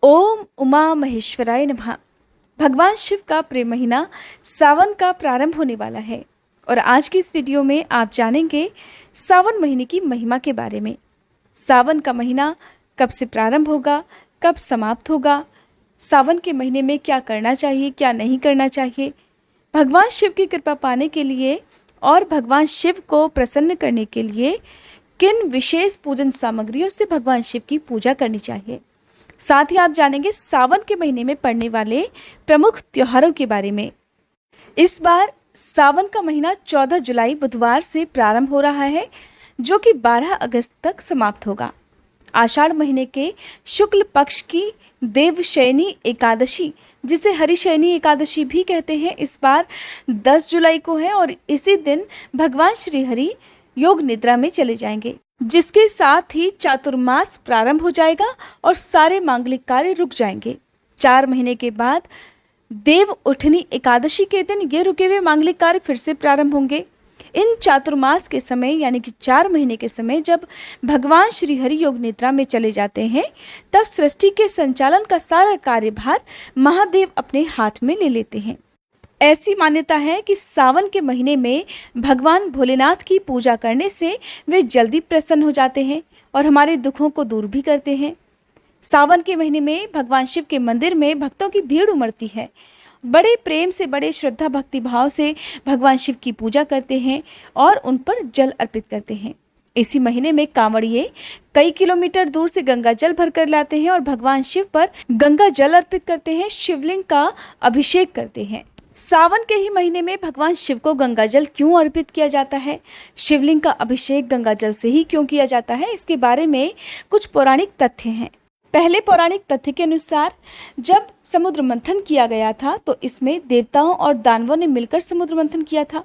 ओम उमा महेश्वराय नमः। भगवान शिव का प्रिय महीना सावन का प्रारंभ होने वाला है और आज की इस वीडियो में आप जानेंगे सावन महीने की महिमा के बारे में। सावन का महीना कब से प्रारंभ होगा, कब समाप्त होगा, सावन के महीने में क्या करना चाहिए, क्या नहीं करना चाहिए, भगवान शिव की कृपा पाने के लिए और भगवान शिव को प्रसन्न करने के लिए किन विशेष पूजन सामग्रियों से भगवान शिव की पूजा करनी चाहिए। साथ ही आप जानेंगे सावन के महीने में पड़ने वाले प्रमुख त्योहारों के बारे में। इस बार सावन का महीना 14 जुलाई बुधवार से प्रारंभ हो रहा है, जो कि 12 अगस्त तक समाप्त होगा। आषाढ़ महीने के शुक्ल पक्ष की देवशयनी एकादशी, जिसे हरिशयनी एकादशी भी कहते हैं, इस बार 10 जुलाई को है और इसी दिन भगवान श्री हरि योग निद्रा में चले जाएंगे, जिसके साथ ही चातुर्मास प्रारंभ हो जाएगा और सारे मांगलिक कार्य रुक जाएंगे। 4 महीने के बाद देव उठनी एकादशी के दिन ये रुके हुए मांगलिक कार्य फिर से प्रारंभ होंगे। इन चातुर्मास के समय यानी कि 4 महीने के समय जब भगवान श्री हरि योग निद्रा में चले जाते हैं, तब सृष्टि के संचालन का सारा कार्यभार महादेव अपने हाथ में ले लेते हैं। ऐसी मान्यता है कि सावन के महीने में भगवान भोलेनाथ की पूजा करने से वे जल्दी प्रसन्न हो जाते हैं और हमारे दुखों को दूर भी करते हैं। सावन के महीने में भगवान शिव के मंदिर में भक्तों की भीड़ उमड़ती है। बड़े प्रेम से, बड़े श्रद्धा भक्ति भाव से भगवान शिव की पूजा करते हैं और उन पर जल अर्पित करते हैं। इसी महीने में कांवड़िए कई किलोमीटर दूर से गंगा जल भरकर लाते हैं और भगवान शिव पर गंगा जल अर्पित करते हैं, शिवलिंग का अभिषेक करते हैं। सावन के ही महीने में भगवान शिव को गंगा जल क्यों अर्पित किया जाता है, शिवलिंग का अभिषेक गंगा जल से ही क्यों किया जाता है, इसके बारे में कुछ पौराणिक तथ्य हैं। पहले पौराणिक तथ्य के अनुसार जब समुद्र मंथन किया गया था तो इसमें देवताओं और दानवों ने मिलकर समुद्र मंथन किया था।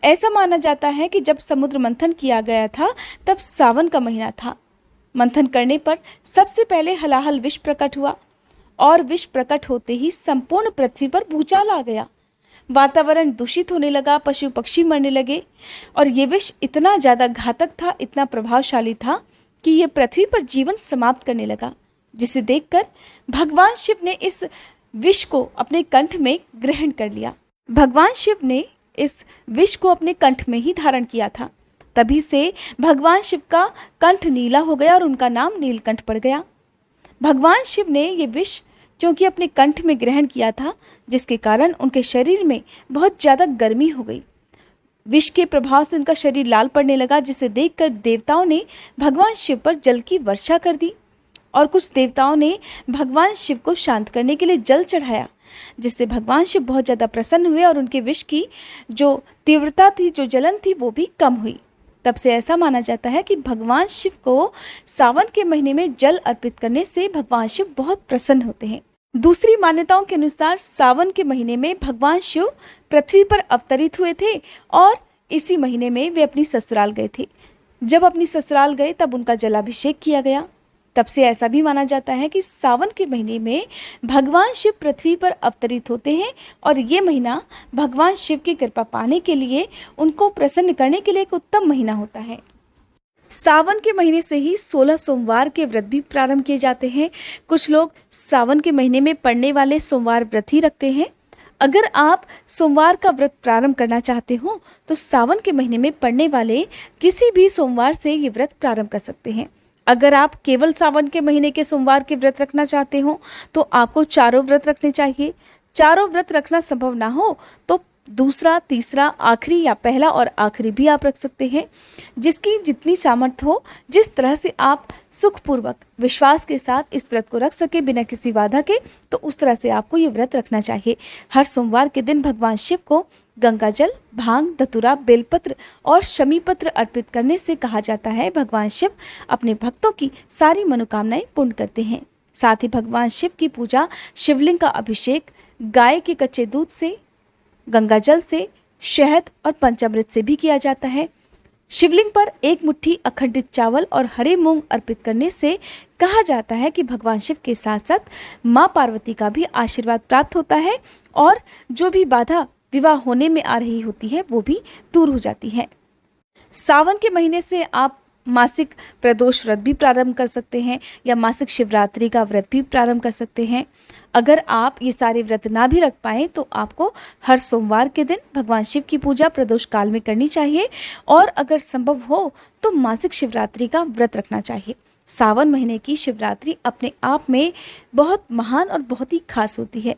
ऐसा माना जाता है कि जब समुद्र मंथन किया गया था तब सावन का महीना था। मंथन करने पर सबसे पहले हलाहल विष प्रकट हुआ और विष प्रकट होते ही संपूर्ण पृथ्वी पर भूचाल आ गया। वातावरण दूषित होने लगा, पशु पक्षी मरने लगे और ये विष इतना ज़्यादा घातक था, इतना प्रभावशाली था कि ये पृथ्वी पर जीवन समाप्त करने लगा, जिसे देखकर भगवान शिव ने इस विष को अपने कंठ में ग्रहण कर लिया। भगवान शिव ने इस विष को अपने कंठ में ही धारण किया था। तभी से भगवान शिव का कंठ नीला हो गया और उनका नाम नीलकंठ पड़ गया। भगवान शिव ने ये विष क्योंकि अपने कंठ में ग्रहण किया था, जिसके कारण उनके शरीर में बहुत ज़्यादा गर्मी हो गई। विष के प्रभाव से उनका शरीर लाल पड़ने लगा, जिसे देखकर देवताओं ने भगवान शिव पर जल की वर्षा कर दी और कुछ देवताओं ने भगवान शिव को शांत करने के लिए जल चढ़ाया, जिससे भगवान शिव बहुत ज़्यादा प्रसन्न हुए और उनके विष की जो तीव्रता थी, जो जलन थी, वो भी कम हुई। तब से ऐसा माना जाता है कि भगवान शिव को सावन के महीने में जल अर्पित करने से भगवान शिव बहुत प्रसन्न होते हैं। दूसरी मान्यताओं के अनुसार सावन के महीने में भगवान शिव पृथ्वी पर अवतरित हुए थे और इसी महीने में वे अपनी ससुराल गए थे। जब अपनी ससुराल गए तब उनका जलाभिषेक किया गया। तब से ऐसा भी माना जाता है कि सावन के महीने में भगवान शिव पृथ्वी पर अवतरित होते हैं और ये महीना भगवान शिव की कृपा पाने के लिए, उनको प्रसन्न करने के लिए एक उत्तम महीना होता है। सावन के महीने से ही 16 सोमवार के व्रत भी प्रारंभ किए जाते हैं। कुछ लोग सावन के महीने में पड़ने वाले सोमवार व्रत ही रखते हैं। अगर आप सोमवार का व्रत प्रारंभ करना चाहते हो तो सावन के महीने में पड़ने वाले किसी भी सोमवार से ये व्रत प्रारंभ कर सकते हैं। अगर आप केवल सावन के महीने के सोमवार के व्रत रखना चाहते हो तो आपको चारों व्रत रखने चाहिए। चारों व्रत रखना संभव ना हो तो दूसरा, तीसरा, आखिरी या पहला और आखिरी भी आप रख सकते हैं। जिसकी जितनी सामर्थ्य हो, जिस तरह से आप सुखपूर्वक विश्वास के साथ इस व्रत को रख सके बिना किसी बाधा के, तो उस तरह से आपको ये व्रत रखना चाहिए। हर सोमवार के दिन भगवान शिव को गंगा जल, भांग, धतूरा, बेलपत्र और शमी पत्र अर्पित करने से कहा जाता है भगवान शिव अपने भक्तों की सारी मनोकामनाएं पूर्ण करते हैं। साथ ही भगवान शिव की पूजा शिवलिंग का अभिषेक गाय के कच्चे दूध से, गंगा जल से, शहद और पंचामृत से भी किया जाता है। शिवलिंग पर एक मुट्ठी अखंडित चावल और हरे मूंग अर्पित करने से कहा जाता है कि भगवान शिव के साथ साथ माँ पार्वती का भी आशीर्वाद प्राप्त होता है और जो भी बाधा विवाह होने में आ रही होती है वो भी दूर हो जाती है। सावन के महीने से आप मासिक प्रदोष व्रत भी प्रारंभ कर सकते हैं या मासिक शिवरात्रि का व्रत भी प्रारंभ कर सकते हैं। अगर आप ये सारे व्रत ना भी रख पाएँ तो आपको हर सोमवार के दिन भगवान शिव की पूजा प्रदोष काल में करनी चाहिए और अगर संभव हो तो मासिक शिवरात्रि का व्रत रखना चाहिए। सावन महीने की शिवरात्रि अपने आप में बहुत महान और बहुत ही खास होती है।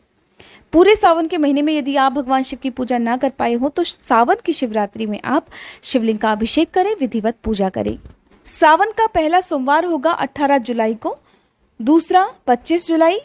पूरे सावन के महीने में यदि आप भगवान शिव की पूजा ना कर पाए हो तो सावन की शिवरात्रि में आप शिवलिंग का अभिषेक करें, विधिवत पूजा करें। सावन का पहला सोमवार होगा 18 जुलाई को, दूसरा 25 जुलाई,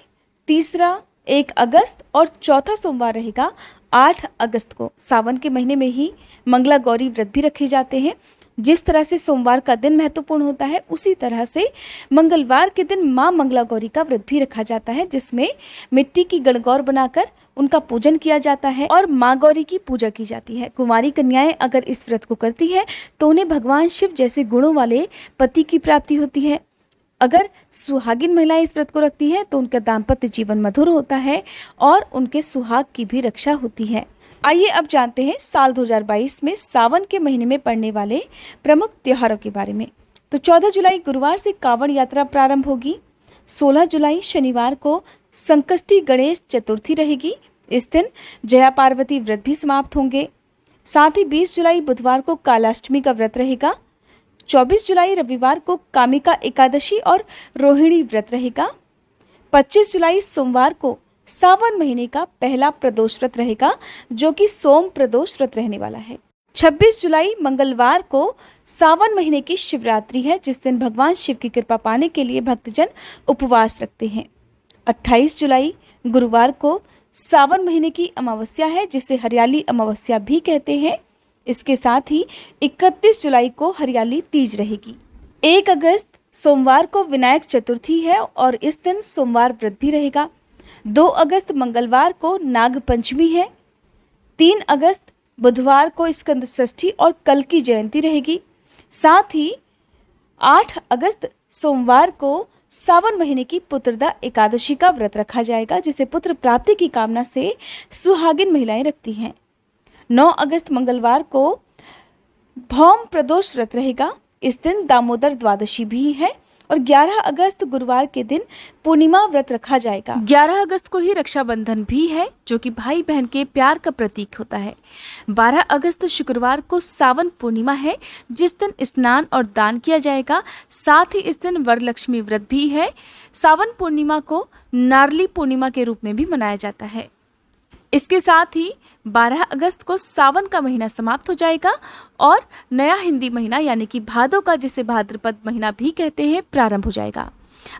तीसरा 1 अगस्त और चौथा सोमवार रहेगा 8 अगस्त को। सावन के महीने में ही मंगला गौरी व्रत भी रखे जाते हैं। जिस तरह से सोमवार का दिन महत्वपूर्ण होता है उसी तरह से मंगलवार के दिन माँ मंगला गौरी का व्रत भी रखा जाता है, जिसमें मिट्टी की गणगौर बनाकर उनका पूजन किया जाता है और माँ गौरी की पूजा की जाती है। कुंवारी कन्याएं अगर इस व्रत को करती हैं तो उन्हें भगवान शिव जैसे गुणों वाले पति की प्राप्ति होती है। अगर सुहागिन महिलाएं इस व्रत को रखती हैं तो उनका दाम्पत्य जीवन मधुर होता है और उनके सुहाग की भी रक्षा होती है। आइए अब जानते हैं साल 2022 में सावन के महीने में पड़ने वाले प्रमुख त्योहारों के बारे में। तो 14 जुलाई गुरुवार से कांवड़ यात्रा प्रारंभ होगी। 16 जुलाई शनिवार को संकष्टी गणेश चतुर्थी रहेगी। इस दिन जया पार्वती व्रत भी समाप्त होंगे। साथ ही 20 जुलाई बुधवार को कालाष्टमी का व्रत रहेगा। 24 जुलाई रविवार को कामिका एकादशी और रोहिणी व्रत रहेगा। 25 जुलाई सोमवार को सावन महीने का पहला प्रदोष व्रत रहेगा, जो कि सोम प्रदोष व्रत रहने वाला है। 26 जुलाई मंगलवार को सावन महीने की शिवरात्रि है, जिस दिन भगवान शिव की कृपा पाने के लिए भक्तजन उपवास रखते हैं। 28 जुलाई गुरुवार को सावन महीने की अमावस्या है, जिसे हरियाली अमावस्या भी कहते हैं। इसके साथ ही 31 जुलाई को हरियाली तीज रहेगी। 1 अगस्त सोमवार को विनायक चतुर्थी है और इस दिन सोमवार व्रत भी रहेगा। 2 अगस्त मंगलवार को नाग पंचमी है। 3 अगस्त बुधवार को स्कंद षष्ठी और कल की जयंती रहेगी। साथ ही 8 अगस्त सोमवार को सावन महीने की पुत्रदा एकादशी का व्रत रखा जाएगा, जिसे पुत्र प्राप्ति की कामना से सुहागिन महिलाएं रखती हैं। 9 अगस्त मंगलवार को भौम प्रदोष व्रत रहेगा। इस दिन दामोदर द्वादशी भी है और 11 अगस्त गुरुवार के दिन पूर्णिमा व्रत रखा जाएगा। 11 अगस्त को ही रक्षाबंधन भी है, जो कि भाई बहन के प्यार का प्रतीक होता है। 12 अगस्त शुक्रवार को सावन पूर्णिमा है, जिस दिन स्नान और दान किया जाएगा। साथ ही इस दिन वरलक्ष्मी व्रत भी है। सावन पूर्णिमा को नारली पूर्णिमा के रूप में भी मनाया जाता है। इसके साथ ही 12 अगस्त को सावन का महीना समाप्त हो जाएगा और नया हिंदी महीना यानी कि भादों का, जिसे भाद्रपद महीना भी कहते हैं, प्रारंभ हो जाएगा।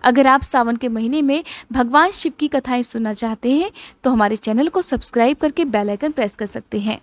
अगर आप सावन के महीने में भगवान शिव की कथाएं सुनना चाहते हैं तो हमारे चैनल को सब्सक्राइब करके बेल आइकन प्रेस कर सकते हैं।